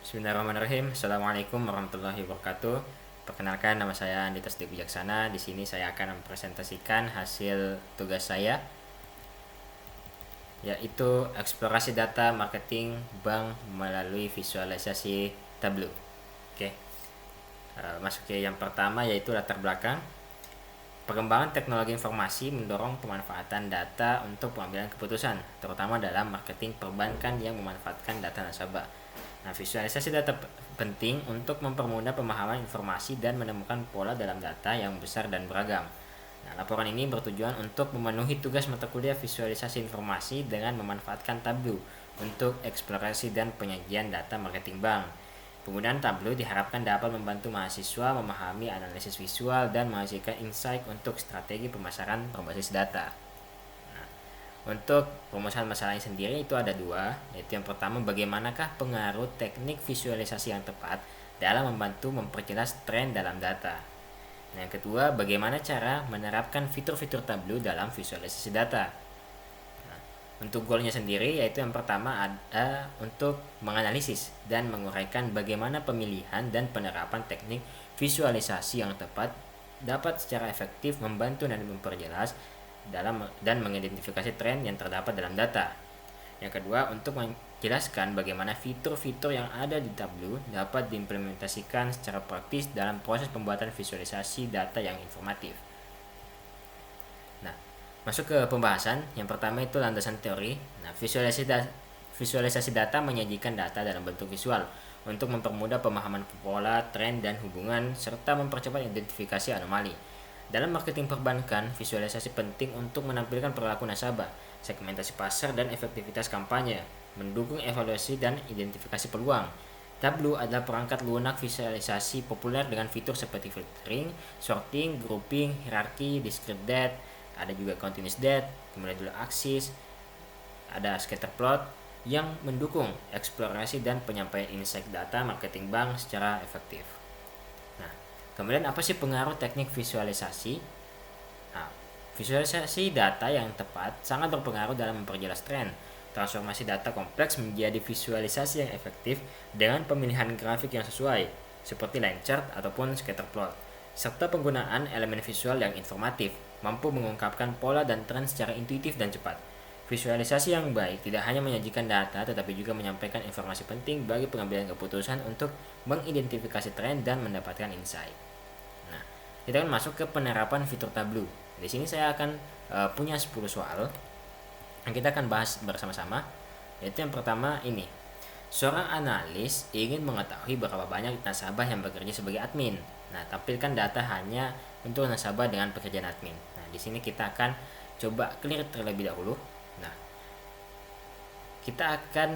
Bismillahirrahmanirrahim. Assalamualaikum warahmatullahi wabarakatuh. Perkenalkan, nama saya Andi Tasdik Wijaksana. Di sini saya akan mempresentasikan hasil tugas saya, yaitu eksplorasi data marketing bank melalui visualisasi Tableau. Oke. Masuk ke yang pertama, yaitu latar belakang. Perkembangan teknologi informasi mendorong pemanfaatan data untuk pengambilan keputusan, terutama dalam marketing perbankan yang memanfaatkan data nasabah. Nah, visualisasi data penting untuk mempermudah pemahaman informasi dan menemukan pola dalam data yang besar dan beragam. Nah, laporan ini bertujuan untuk memenuhi tugas mata kuliah visualisasi informasi dengan memanfaatkan Tableau untuk eksplorasi dan penyajian data marketing bank. Penggunaan Tableau diharapkan dapat membantu mahasiswa memahami analisis visual dan menghasilkan insight untuk strategi pemasaran berbasis data. Nah, untuk permasalahan masalahnya sendiri itu ada dua, yaitu yang pertama, bagaimanakah pengaruh teknik visualisasi yang tepat dalam membantu memperjelas tren dalam data. Yang kedua, bagaimana cara menerapkan fitur-fitur Tableau dalam visualisasi data. Untuk goalnya sendiri, yaitu yang pertama ada untuk menganalisis dan menguraikan bagaimana pemilihan dan penerapan teknik visualisasi yang tepat dapat secara efektif membantu dan memperjelas dan mengidentifikasi tren yang terdapat dalam data. Yang kedua, untuk menjelaskan bagaimana fitur-fitur yang ada di Tableau dapat diimplementasikan secara praktis dalam proses pembuatan visualisasi data yang informatif. Nah, masuk ke pembahasan. Yang pertama itu landasan teori. Nah, visualisasi data menyajikan data dalam bentuk visual untuk mempermudah pemahaman pola, tren, dan hubungan, serta mempercepat identifikasi anomali. Dalam marketing perbankan, visualisasi penting untuk menampilkan perilaku nasabah, segmentasi pasar, dan efektivitas kampanye, mendukung evaluasi dan identifikasi peluang. Tableau adalah perangkat lunak visualisasi populer dengan fitur seperti filtering, sorting, grouping, hierarki, discrete date, ada juga continuous date, kemudian juga axis, ada scatter plot yang mendukung eksplorasi dan penyampaian insight data marketing bank secara efektif. Nah, kemudian apa sih pengaruh teknik visualisasi? Nah, visualisasi data yang tepat sangat berpengaruh dalam memperjelas tren. Transformasi data kompleks menjadi visualisasi yang efektif dengan pemilihan grafik yang sesuai, seperti line chart ataupun scatter plot, serta penggunaan elemen visual yang informatif, mampu mengungkapkan pola dan tren secara intuitif dan cepat. Visualisasi yang baik tidak hanya menyajikan data, tetapi juga menyampaikan informasi penting bagi pengambilan keputusan untuk mengidentifikasi tren dan mendapatkan insight. Nah, kita akan masuk ke penerapan fitur Tableau. Di sini saya akan punya 10 soal yang kita akan bahas bersama-sama. Yaitu yang pertama ini. Seorang analis ingin mengetahui berapa banyak nasabah yang bekerja sebagai admin. Nah, tampilkan data hanya untuk nasabah dengan pekerjaan admin. Nah, di sini kita akan coba clear terlebih dahulu. Nah, kita akan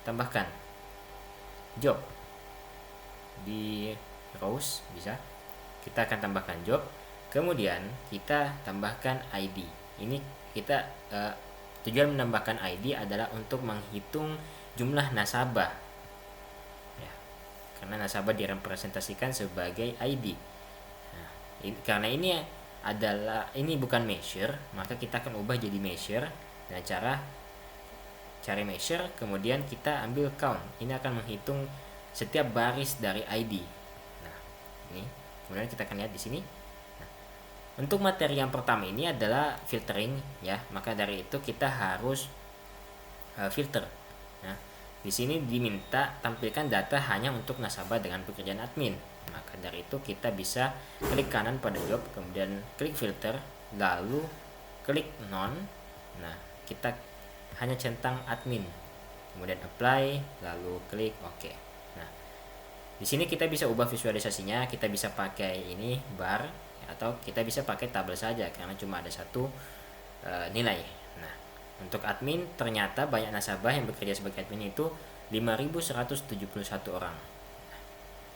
tambahkan job di rows, bisa. Kita akan tambahkan job, kemudian kita tambahkan ID. Ini kita tujuan menambahkan ID adalah untuk menghitung jumlah nasabah, ya, karena nasabah direpresentasikan sebagai ID. Nah, karena ini bukan measure, maka kita akan ubah jadi measure. Nah, cara cari measure, kemudian kita ambil count. Ini akan menghitung setiap baris dari ID. Nah, ini kemudian kita akan lihat di sini. Nah, untuk materi yang pertama ini adalah filtering, ya, maka dari itu kita harus filter. Nah, di sini diminta tampilkan data hanya untuk nasabah dengan pekerjaan admin. Maka dari itu kita bisa klik kanan pada job, kemudian klik filter, lalu klik none. Nah, kita hanya centang admin, kemudian apply, lalu klik OK. Nah, di sini kita bisa ubah visualisasinya. Kita bisa pakai ini bar, atau kita bisa pakai tabel saja karena cuma ada satu nilai. Nah, untuk admin ternyata banyak nasabah yang bekerja sebagai admin itu 5.171 orang.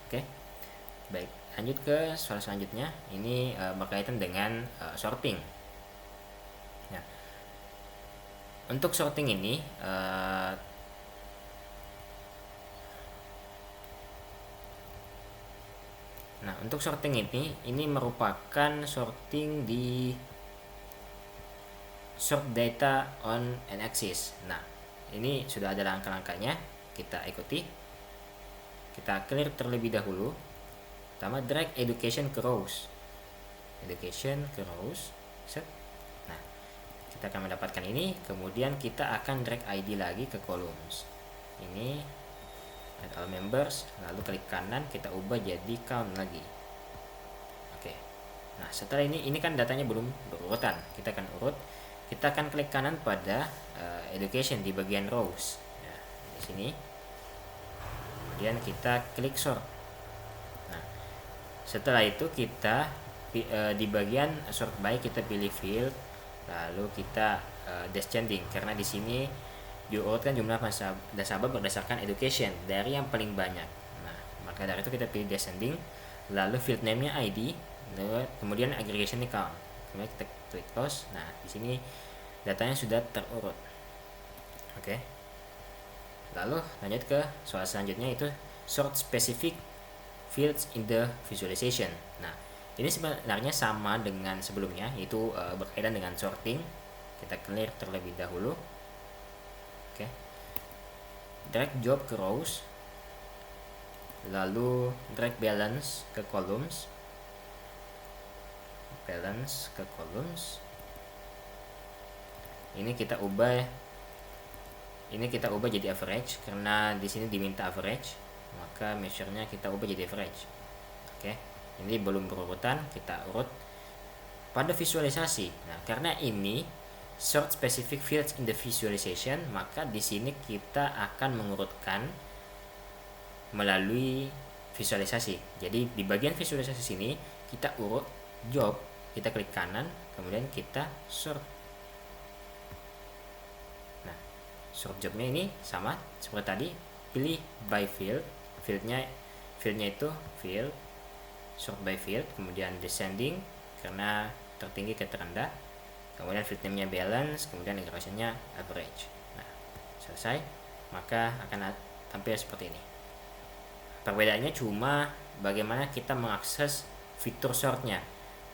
Oke. Baik, lanjut ke soal selanjutnya. Ini berkaitan dengan sorting. Nah, untuk sorting ini untuk sorting ini merupakan sorting di sort data on an axis. Nah, ini sudah ada langkah-langkahnya, kita ikuti. kita clear terlebih dahulu. Pertama, drag education ke rows. Set. Nah, kita akan mendapatkan ini. Kemudian kita akan drag ID lagi ke columns. Ini add all members, lalu klik kanan, kita ubah jadi count lagi. Oke. Nah, setelah ini kan datanya belum berurutan. Kita akan urut. Kita akan klik kanan pada education di bagian rows. Ya, di sini. Kemudian kita klik sort. Nah, setelah itu kita di bagian sort by kita pilih field, lalu kita descending, karena di sini diurutkan jumlah nasabah berdasarkan education dari yang paling banyak. Nah, maka dari itu kita pilih descending, lalu field name-nya ID, kemudian aggregation count. Kemudian kita klik close. Nah, di sini datanya sudah terurut. Oke. Lalu lanjut ke soal selanjutnya, itu sort specific fields in the visualization. Nah, ini sebenarnya sama dengan sebelumnya, yaitu berkaitan dengan sorting. Kita clear terlebih dahulu. Oke. Drag job ke rows, lalu drag balance ke columns. Ini kita ubah jadi average, karena di sini diminta average, maka measure-nya kita ubah jadi average. Oke. Ini belum berurutan, kita urut pada visualisasi. Nah, karena ini sort specific fields in the visualization, maka di sini kita akan mengurutkan melalui visualisasi. Jadi di bagian visualisasi sini kita urut job, kita klik kanan, kemudian kita sort. Nah, sort jobnya ini sama seperti tadi, pilih by field. Fieldnya itu field, sort by field, kemudian descending karena tertinggi ke terendah, kemudian field name-nya balance, kemudian aggregation-nya average. Nah, selesai, maka akan tampil seperti ini. Perbedaannya cuma bagaimana kita mengakses fitur sort-nya.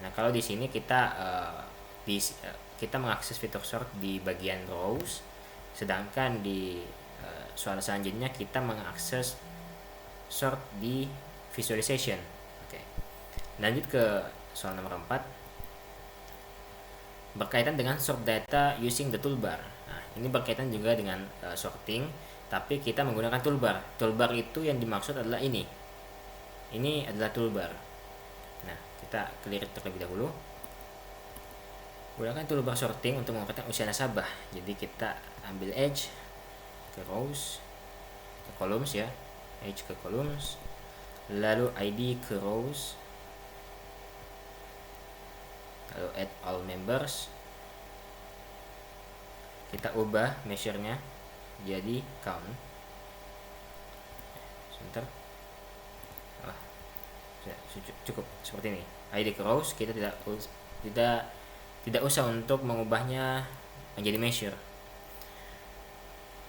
Nah, kalau di sini kita mengakses fitur sort di bagian rows, sedangkan di soal selanjutnya kita mengakses sort di visualization. Lanjut ke soal nomor 4, berkaitan dengan sort data using the toolbar. Nah, ini berkaitan juga dengan sorting, tapi kita menggunakan toolbar. Toolbar itu yang dimaksud adalah ini adalah toolbar. Nah, kita clear terlebih dahulu. Gunakan toolbar sorting untuk mengurutkan usia nasabah. Jadi kita ambil edge ke rows, ke columns ya, edge ke columns, lalu ID ke rows, lalu add all members, kita ubah measure-nya jadi count. Sebentar. Cukup seperti ini. ID ke rows, kita tidak usah untuk mengubahnya menjadi measure.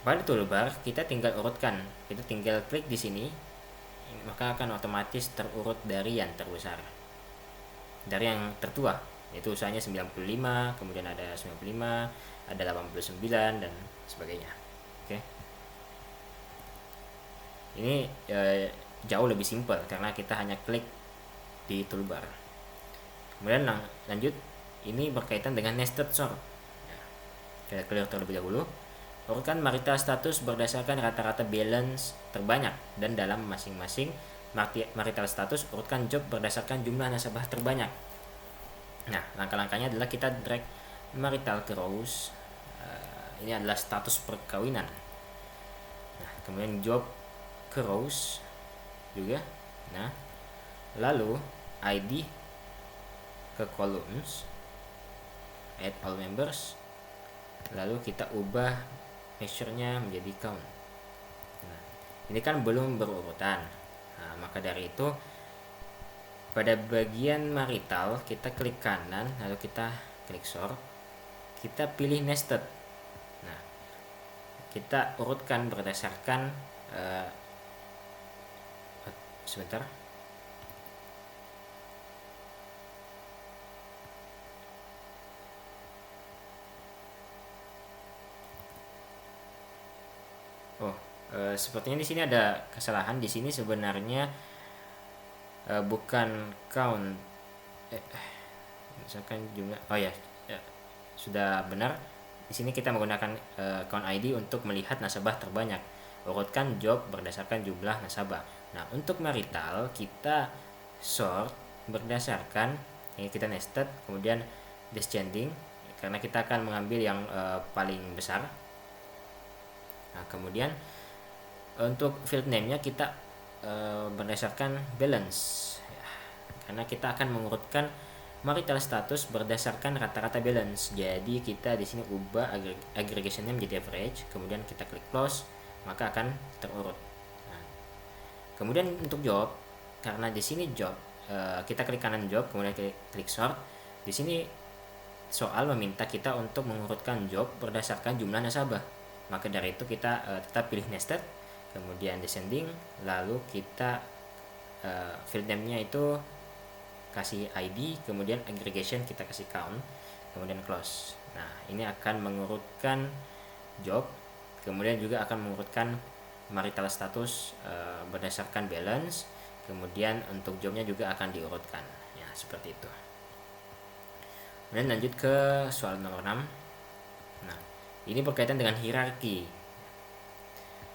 Pada toolbar kita tinggal urutkan, kita tinggal klik di sini, maka akan otomatis terurut dari yang terbesar, dari yang tertua, yaitu usianya 95, kemudian ada 95, ada 89 dan sebagainya. Oke. Ini jauh lebih simpel karena kita hanya klik di toolbar. Kemudian lanjut, ini berkaitan dengan nested sort. Kita clear terlebih dahulu. Urutkan marital status berdasarkan rata-rata balance terbanyak, dan dalam masing-masing marital status urutkan job berdasarkan jumlah nasabah terbanyak. Nah, langkah-langkahnya adalah kita drag marital ke rows. Ini adalah status perkawinan. Nah, kemudian job ke rows juga. Nah, lalu ID ke columns, add all members, lalu kita ubah measure-nya menjadi count. Nah, ini kan belum berurutan. Nah, maka dari itu pada bagian marital kita klik kanan, lalu kita klik sort, kita pilih nested. Nah, kita urutkan berdasarkan sebentar. Sepertinya di sini ada kesalahan. Di sini sebenarnya bukan count, misalkan jumlah. Oh ya, ya, sudah benar. Di sini kita menggunakan count ID untuk melihat nasabah terbanyak. Urutkan job berdasarkan jumlah nasabah. Nah, untuk marital kita sort berdasarkan ini, kita nested, kemudian descending karena kita akan mengambil yang paling besar. Nah, kemudian untuk field name-nya kita berdasarkan balance ya, karena kita akan mengurutkan marital status berdasarkan rata-rata balance. Jadi kita di sini ubah aggregation-nya menjadi average, kemudian kita klik close, maka akan terurut. Nah, kemudian untuk job, karena di sini job kita klik kanan job, kemudian klik sort. Di sini soal meminta kita untuk mengurutkan job berdasarkan jumlah nasabah. Maka dari itu kita tetap pilih nested, kemudian descending, lalu kita field name-nya itu kasih ID, kemudian aggregation kita kasih count, kemudian close. Nah, ini akan mengurutkan job, kemudian juga akan mengurutkan marital status berdasarkan balance, kemudian untuk jobnya juga akan diurutkan ya, seperti itu. Kemudian lanjut ke soal nomor 6. Nah, ini berkaitan dengan hierarki.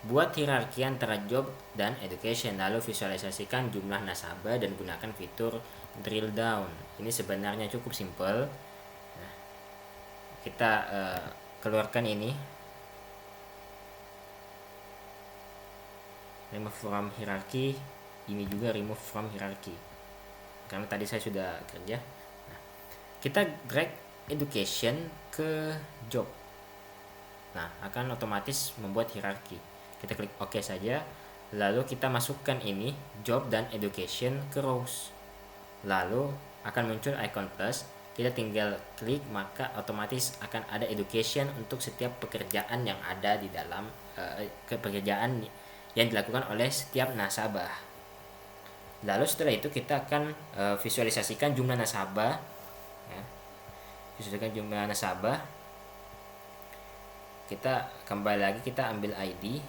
Buat hierarki antara job dan education, lalu visualisasikan jumlah nasabah dan gunakan fitur drill down. Ini sebenarnya cukup simple. Nah, kita keluarkan ini, remove from hierarchy, ini juga remove from hierarchy karena tadi saya sudah kerja. Nah, kita drag education ke job. Nah, akan otomatis membuat hierarki. Kita klik OK saja, lalu kita masukkan ini job dan education ke rows. Lalu akan muncul icon plus, kita tinggal klik, maka otomatis akan ada education untuk setiap pekerjaan yang ada di dalam pekerjaan yang dilakukan oleh setiap nasabah. Lalu setelah itu kita akan visualisasikan jumlah nasabah ya. Visualisasikan jumlah nasabah, kita kembali lagi, kita ambil ID,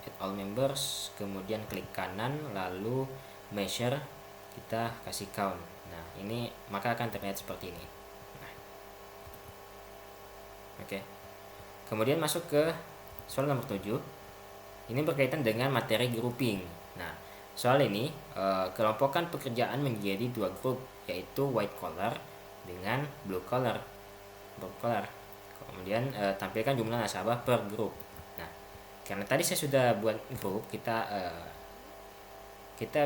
add all members, kemudian klik kanan, lalu measure, kita kasih count. Nah, ini maka akan terlihat seperti ini. Nah, oke. Kemudian masuk ke soal nomor 7. Ini berkaitan dengan materi grouping. Nah, soal ini kelompokkan pekerjaan menjadi dua grup, yaitu white collar dengan blue collar. Kemudian tampilkan jumlah nasabah per grup. Nah, karena tadi saya sudah buat grup, kita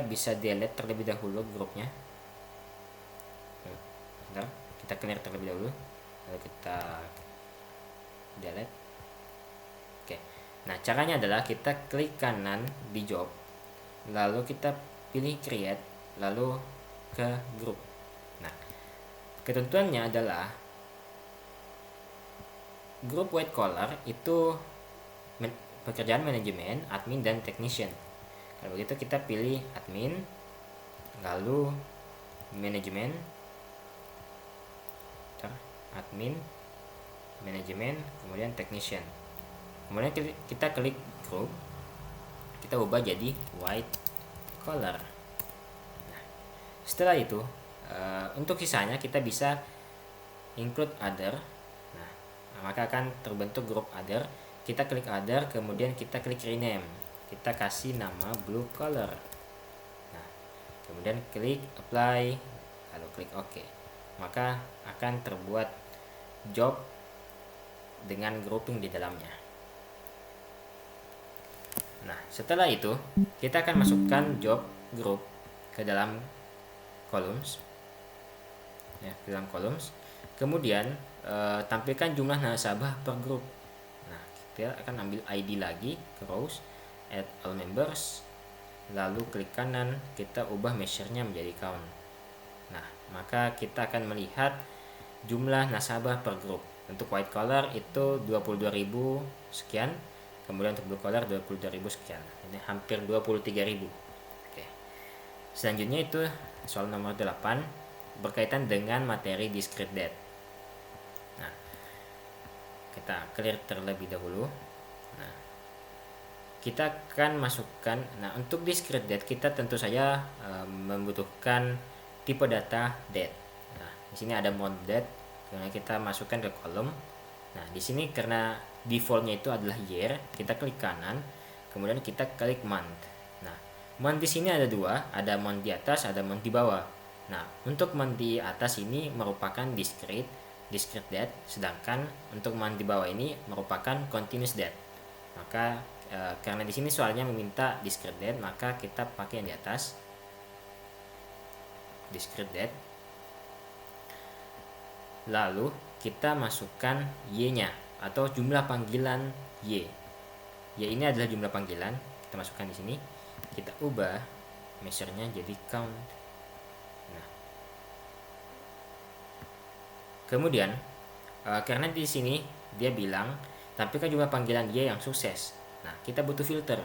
bisa delete terlebih dahulu grupnya. Bentar, kita clear terlebih dahulu, lalu kita delete. Oke. Nah, caranya adalah kita klik kanan di job, lalu kita pilih create, lalu ke grup. Nah, ketentuannya adalah grup white collar itu pekerjaan manajemen, admin, dan technician. Kalau begitu kita pilih admin, lalu manajemen, admin, manajemen, kemudian technician. Kemudian kita klik group, kita ubah jadi white collar. Nah, setelah itu untuk sisanya kita bisa include other. Nah, maka akan terbentuk grup other. Kita klik other, kemudian kita klik rename, kita kasih nama blue collar. Nah, kemudian klik apply, lalu klik OK, maka akan terbuat job dengan grouping di dalamnya. Nah, setelah itu kita akan masukkan job group ke dalam columns ya, ke dalam columns. Kemudian tampilkan jumlah nasabah per grup. Nah, kita akan ambil ID lagi ke rows, add all members, lalu klik kanan, kita ubah measure-nya menjadi count. Nah, maka kita akan melihat jumlah nasabah per grup. Untuk white collar itu 22.000 sekian, kemudian untuk blue collar 22.000 sekian. Ini hampir 23.000. Oke. Selanjutnya itu soal nomor 8 berkaitan dengan materi discrete date. Nah, kita clear terlebih dahulu. Nah, kita akan masukkan. Nah, untuk discrete date kita tentu saja membutuhkan tipe data date. Nah, di sini ada mount date, karena kita masukkan ke kolom. Nah, di sini karena defaultnya itu adalah year, kita klik kanan, kemudian kita klik month. Nah, month di sini ada dua, ada month di atas, ada month di bawah. Nah, untuk month di atas ini merupakan discrete date, sedangkan untuk month di bawah ini merupakan continuous date. Maka karena di sini soalnya meminta discrete date, maka kita pakai yang di atas, discrete date. Lalu kita masukkan y-nya atau jumlah panggilan y. Y ini adalah jumlah panggilan, kita masukkan di sini. Kita ubah measure-nya jadi count. Nah, kemudian karena di sini dia bilang tampilkan jumlah panggilan y yang sukses. Nah, kita butuh filter.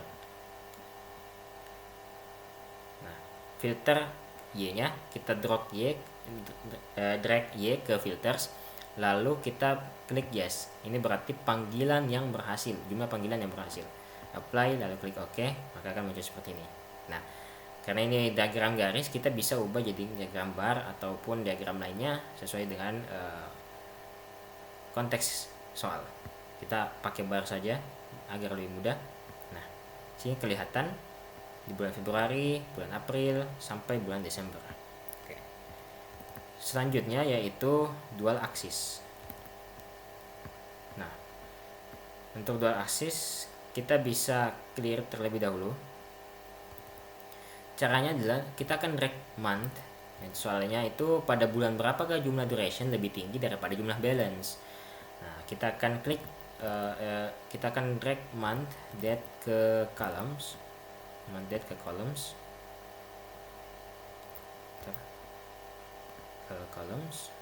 Nah, filter y-nya kita drag y ke filters, lalu kita klik yes. Ini berarti panggilan yang berhasil, jumlah panggilan yang berhasil. Apply, lalu klik OK, maka akan muncul seperti ini. Nah, karena ini diagram garis, kita bisa ubah jadi diagram bar ataupun diagram lainnya sesuai dengan konteks soal. Kita pakai bar saja agar lebih mudah. Nah, sini kelihatan di bulan Februari, bulan April, sampai bulan Desember. Oke. Selanjutnya yaitu dual axis. Nah, untuk dual axis kita bisa clear terlebih dahulu. Caranya adalah kita akan drag month. Dan soalnya itu pada bulan berapakah jumlah duration lebih tinggi daripada jumlah balance. Nah, kita akan klik kita akan drag month date ke columns,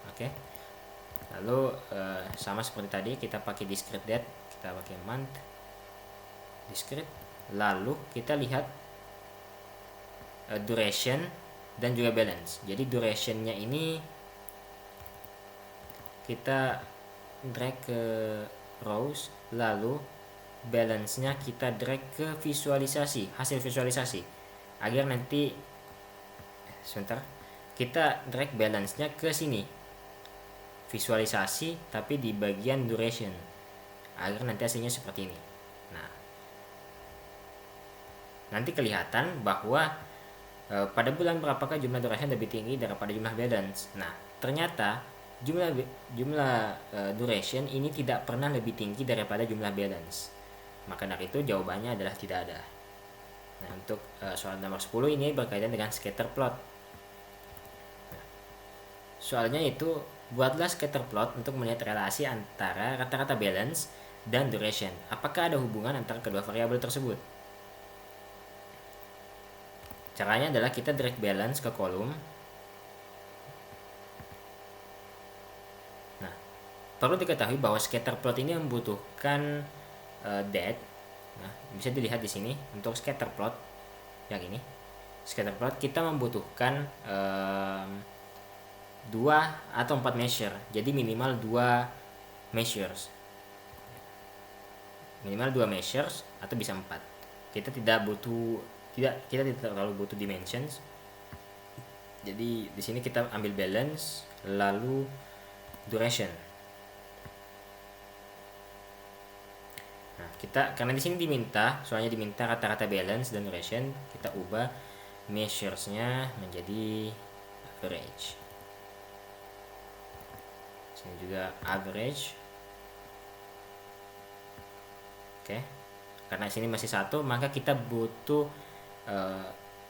oke. Lalu sama seperti tadi, kita pakai discrete date, kita pakai month discrete, lalu kita lihat duration dan juga balance. Jadi durationnya ini kita drag ke rows, lalu balance-nya kita drag ke visualisasi, hasil visualisasi, agar nanti sebentar kita drag balance-nya ke sini, visualisasi tapi di bagian duration, agar nanti hasilnya seperti ini. Nah, nanti kelihatan bahwa pada bulan berapakah jumlah duration lebih tinggi daripada jumlah balance. Nah, ternyata jumlah duration ini tidak pernah lebih tinggi daripada jumlah balance. Maka dari itu jawabannya adalah tidak ada. Nah, untuk soal nomor 10 ini berkaitan dengan scatter plot. Nah, soalnya itu buatlah scatter plot untuk melihat relasi antara rata-rata balance dan duration. Apakah ada hubungan antara kedua variabel tersebut? Caranya adalah kita drag balance ke kolom. Nah, perlu diketahui bahwa scatter plot ini membutuhkan date. Nah, bisa dilihat di sini untuk scatter plot yang ini. Scatter plot kita membutuhkan 2 atau 4 measure. Jadi minimal 2 measures. Minimal 2 measures atau bisa 4. Kita tidak terlalu butuh dimensions. Jadi di sini kita ambil balance lalu duration. Nah, kita karena di sini soalnya diminta rata-rata balance dan duration, kita ubah measures-nya menjadi average. Sini juga average. Oke. Karena sini masih 1, maka kita butuh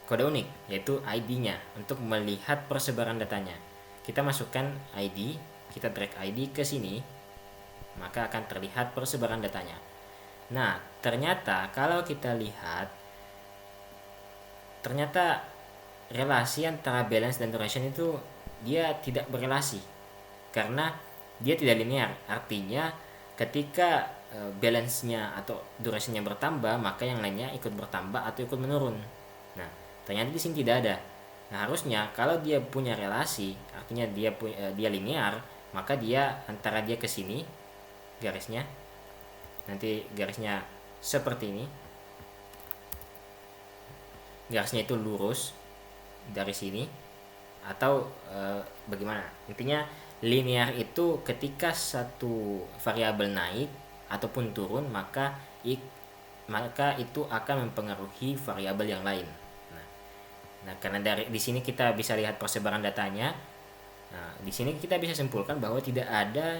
kode unik, yaitu ID-nya untuk melihat persebaran datanya. Kita masukkan ID, kita drag ID ke sini, maka akan terlihat persebaran datanya. Nah, ternyata kalau kita lihat, ternyata relasi antara balance dan duration itu dia tidak berrelasi, karena dia tidak linear. Artinya ketika balance-nya atau duration-nya bertambah, maka yang lainnya ikut bertambah atau ikut menurun. Nah, ternyata di sini tidak ada. Nah, harusnya kalau dia punya relasi, artinya dia linear, maka dia antara dia ke sini garisnya, nanti garisnya seperti ini. garisnya itu lurus dari sini atau bagaimana. Intinya linear itu ketika satu variabel naik ataupun turun, maka itu akan mempengaruhi variabel yang lain. Nah, karena dari di sini kita bisa lihat persebaran datanya. Nah, di sini kita bisa simpulkan bahwa tidak ada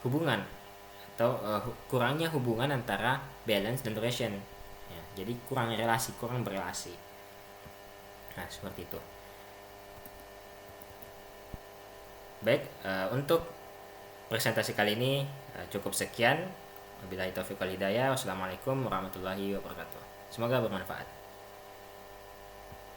hubungan atau kurangnya hubungan antara balance dan duration. Ya, jadi kurang berrelasi. Nah, seperti itu. Baik, untuk presentasi kali ini cukup sekian. Wabillahi taufiq wal hidayah. Wassalamualaikum warahmatullahi wabarakatuh. Semoga bermanfaat.